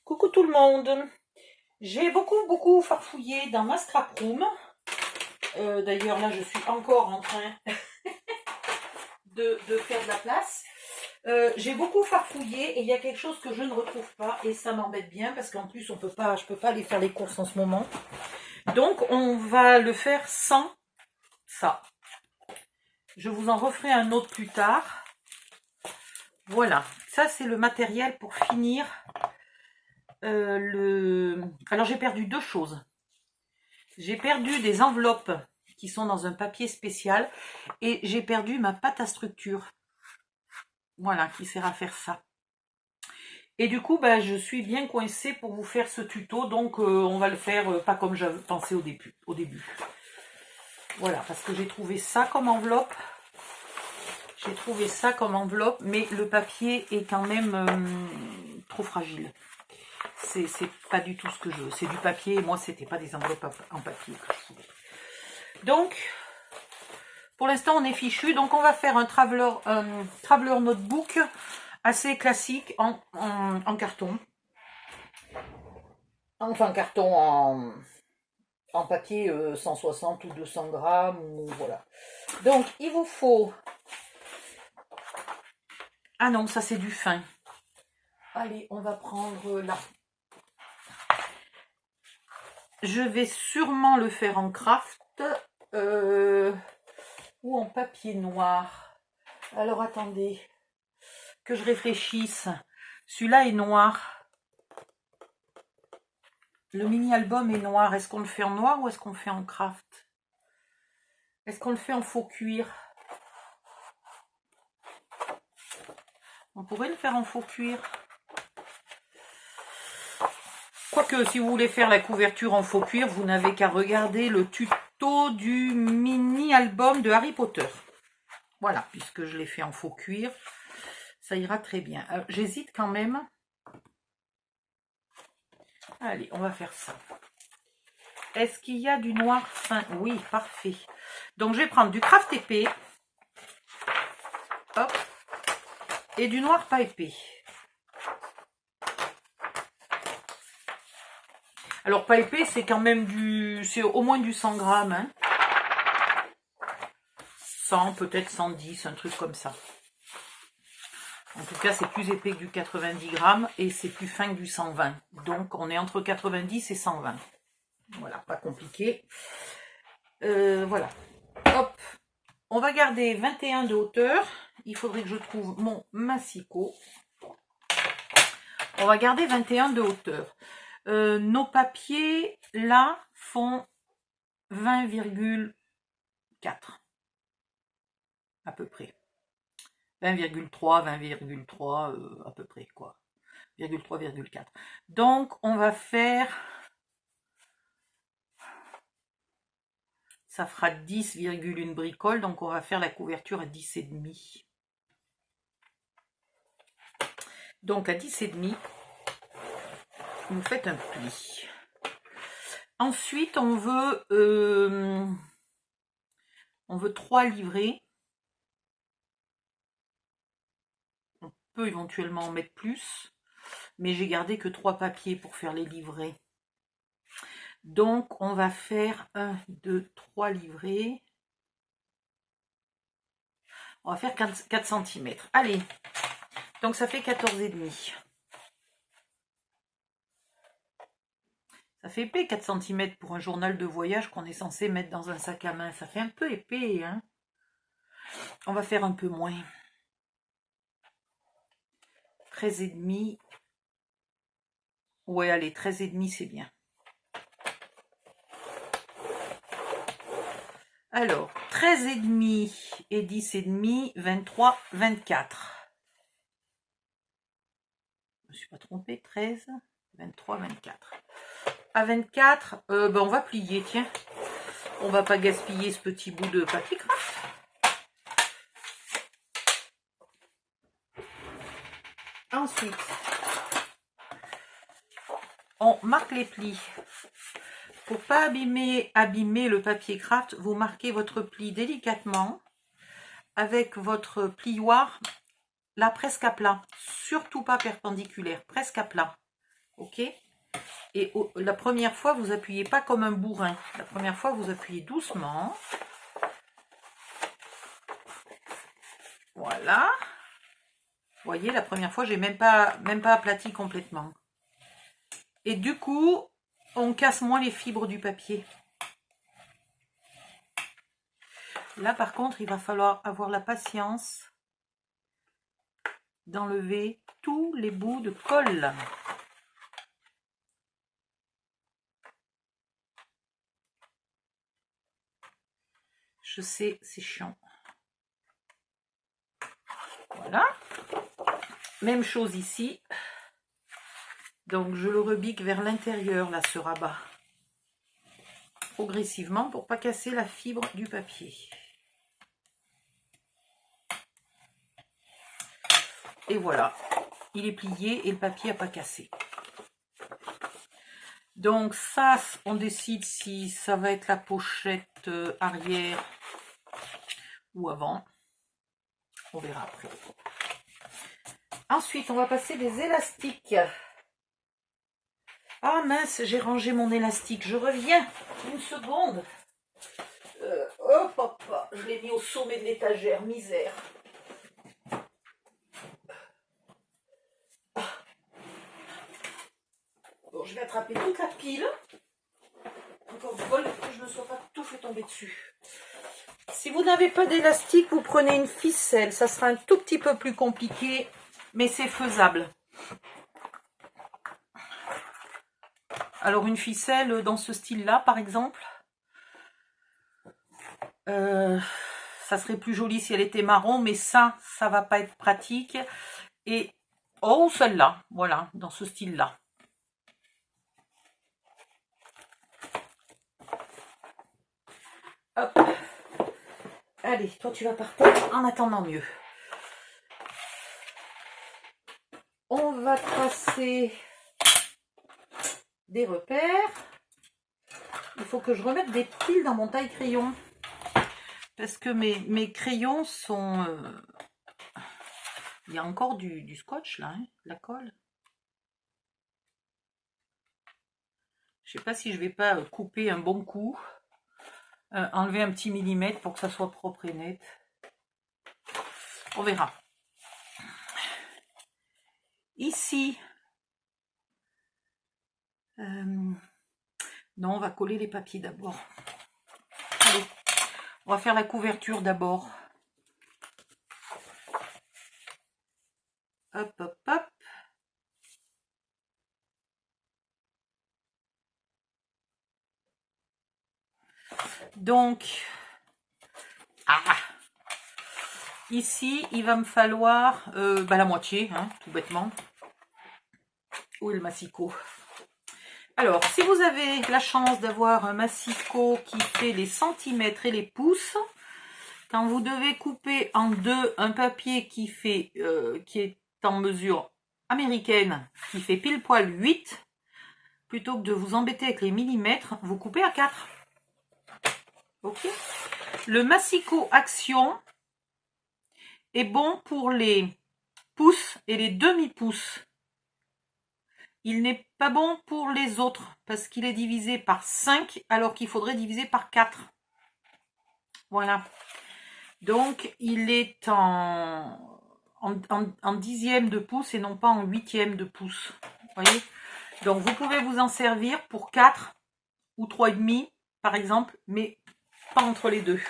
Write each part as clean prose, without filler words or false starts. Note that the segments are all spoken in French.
Coucou tout le monde. J'ai beaucoup farfouillé dans ma scrap room. D'ailleurs là je suis encore en train de faire de la place. J'ai beaucoup farfouillé et il y a quelque chose que je ne retrouve pas et ça m'embête bien parce qu'en plus je peux pas aller faire les courses en ce moment. Donc on va le faire sans ça. Je vous en referai un autre plus tard. Voilà, ça c'est le matériel pour finir. Alors j'ai perdu deux choses. J'ai perdu des enveloppes qui sont dans un papier spécial et j'ai perdu ma pâte à structure. Voilà, qui sert à faire ça. Et du coup, je suis bien coincée pour vous faire ce tuto, donc on va le faire pas comme j'avais pensé au début. Voilà, parce que j'ai trouvé ça comme enveloppe. Mais le papier est quand même trop fragile. C'est pas du tout ce que je veux. C'est du papier, et moi c'était pas des enveloppes en papier que je voulais. Donc, pour l'instant on est fichu, donc on va faire un traveler notebook assez classique en carton. Enfin carton en papier 160 ou 200 grammes, ou voilà. Donc il vous faut... Ah non, ça c'est du fin. Allez, on va prendre là. Je vais sûrement le faire en craft ou en papier noir. Alors attendez, que je réfléchisse. Celui-là est noir. Le mini-album est noir. Est-ce qu'on le fait en noir ou est-ce qu'on le fait en craft? Est-ce qu'on le fait en faux cuir? On pourrait le faire en faux cuir. Quoique, si vous voulez faire la couverture en faux cuir, vous n'avez qu'à regarder le tuto du mini-album de Harry Potter. Voilà, puisque je l'ai fait en faux cuir, ça ira très bien. J'hésite quand même. Allez, on va faire ça. Est-ce qu'il y a du noir fin? Oui, parfait. Donc, je vais prendre du craft épais. Hop. Et du noir pas épais. Alors, pas épais, c'est quand même c'est au moins du 100 grammes. Hein. 100, peut-être 110, un truc comme ça. En tout cas, c'est plus épais que du 90 grammes et c'est plus fin que du 120. Donc, on est entre 90 et 120. Voilà, pas compliqué. Voilà. Hop. On va garder 21 de hauteur. Il faudrait que je trouve mon massicot. On va garder 21 de hauteur. Nos papiers, là, font 20,4. À peu près. 20,3, 20,3, à peu près, quoi. 0,3,4. Donc, on va faire... Ça fera 10,1 bricoles, donc on va faire la couverture à 10,5. Donc, à 10,5, vous faites un pli. Ensuite, on veut 3 livrets. On peut éventuellement en mettre plus, mais j'ai gardé que 3 papiers pour faire les livrets. Donc, on va faire 1, 2, 3 livrets. On va faire 4 cm. Allez, donc ça fait 14,5. Ça fait épais 4 cm pour un journal de voyage qu'on est censé mettre dans un sac à main. Ça fait un peu épais, hein. On va faire un peu moins. 13,5. Ouais, allez, 13,5, c'est bien. Alors, 13,5 et 10,5, 23, 24. Je ne me suis pas trompée, 13, 23, 24. À 24, on va plier, tiens. On va pas gaspiller ce petit bout de papier craft. Ensuite, on marque les plis. Pour pas abîmer le papier craft, vous marquez votre pli délicatement avec votre plioir, là presque à plat. Surtout pas perpendiculaire, presque à plat. Ok? Et la première fois, vous appuyez pas comme un bourrin. La première fois, vous appuyez doucement. Voilà. Vous voyez, la première fois, j'ai même pas aplati complètement. Et du coup, on casse moins les fibres du papier. Là, par contre, il va falloir avoir la patience d'enlever tous les bouts de colle. Je sais, c'est chiant. Voilà. Même chose ici. Donc, je le rebique vers l'intérieur, là, ce rabat. Progressivement, pour pas casser la fibre du papier. Et voilà. Il est plié et le papier n'a pas cassé. Donc, ça, on décide si ça va être la pochette arrière ou avant. On verra après. Ensuite, on va passer des élastiques. Ah mince, j'ai rangé mon élastique. Je reviens. Une seconde. Hop, hop, hop. Je l'ai mis au sommet de l'étagère. Misère. Bon, je vais attraper toute la pile. Encore du bol que je ne sois pas tout fait tomber dessus. Si vous n'avez pas d'élastique, vous prenez une ficelle. Ça sera un tout petit peu plus compliqué, mais c'est faisable. Alors une ficelle dans ce style-là, par exemple, ça serait plus joli si elle était marron, mais ça va pas être pratique. Et oh, celle-là, voilà, dans ce style-là. Hop. Allez, toi tu vas par terre en attendant mieux. On va tracer des repères. Il faut que je remette des piles dans mon taille-crayon. Parce que mes crayons sont... Il y a encore du scotch là, hein, la colle. Je sais pas si je vais pas couper un bon coup. Enlever un petit millimètre pour que ça soit propre et net. On verra. Ici, non, on va coller les papiers d'abord. Allez, on va faire la couverture d'abord. Hop, hop, hop. Donc, ici, il va me falloir la moitié, hein, tout bêtement. Où est le massicot? Alors, si vous avez la chance d'avoir un massicot qui fait les centimètres et les pouces, quand vous devez couper en deux un papier qui est en mesure américaine, qui fait pile poil 8, plutôt que de vous embêter avec les millimètres, vous coupez à 4. Ok. Le massicot Action est bon pour les pouces et les demi-pouces. Il n'est pas bon pour les autres parce qu'il est divisé par 5 alors qu'il faudrait diviser par 4. Voilà. Donc, il est en dixième de pouce et non pas en huitième de pouce. Vous voyez? Donc, vous pouvez vous en servir pour 4 ou 3,5 par exemple, mais pas entre les deux.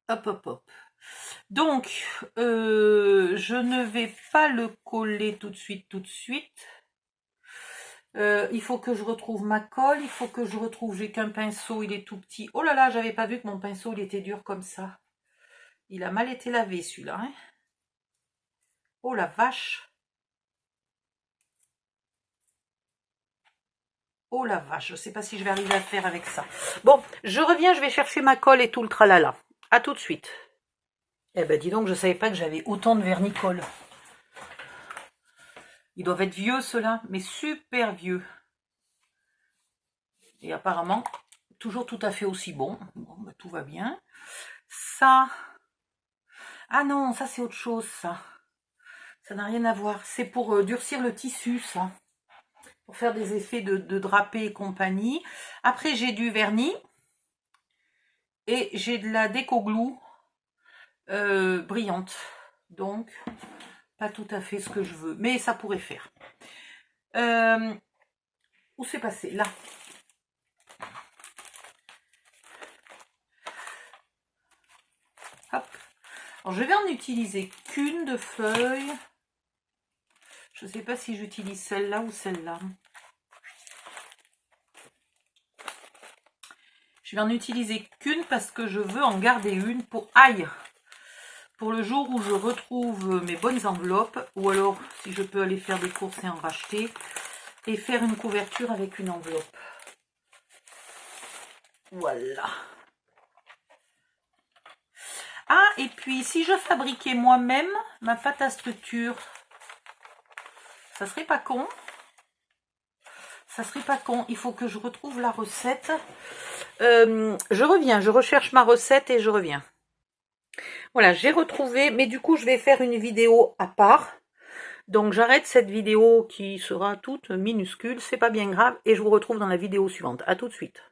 Hop, hop, hop. Donc, je ne vais pas le coller tout de suite, il faut que je retrouve ma colle, il faut que je retrouve, j'ai qu'un pinceau, il est tout petit. Oh là là, j'avais pas vu que mon pinceau, il était dur comme ça. Il a mal été lavé celui-là. Hein. Oh la vache. Oh la vache, je sais pas si je vais arriver à le faire avec ça. Bon, je reviens, je vais chercher ma colle et tout le tralala. À tout de suite. Eh ben dis donc, je savais pas que j'avais autant de vernis-colle. Ils doivent être vieux ceux-là, mais super vieux. Et apparemment, toujours tout à fait aussi bon. Bon, bah, tout va bien. Ça... Ah non, ça c'est autre chose, ça. Ça n'a rien à voir. C'est pour durcir le tissu, ça. Pour faire des effets de drapé et compagnie. Après, j'ai du vernis. Et j'ai de la déco glue brillante. Donc, pas tout à fait ce que je veux. Mais ça pourrait faire. Où c'est passé? Là. Hop. Alors, je vais en utiliser qu'une de feuilles. Je ne sais pas si j'utilise celle-là ou celle-là. Je vais en utiliser qu'une parce que je veux en garder une pour pour le jour où je retrouve mes bonnes enveloppes, ou alors si je peux aller faire des courses et en racheter, et faire une couverture avec une enveloppe. Voilà. Ah, et puis si je fabriquais moi-même ma pâte à structure, ça serait pas con. Ça serait pas con. Il faut que je retrouve la recette. Je reviens, je recherche ma recette et je reviens. Voilà, j'ai retrouvé, mais du coup, je vais faire une vidéo à part. Donc, j'arrête cette vidéo qui sera toute minuscule, c'est pas bien grave, et je vous retrouve dans la vidéo suivante. À tout de suite.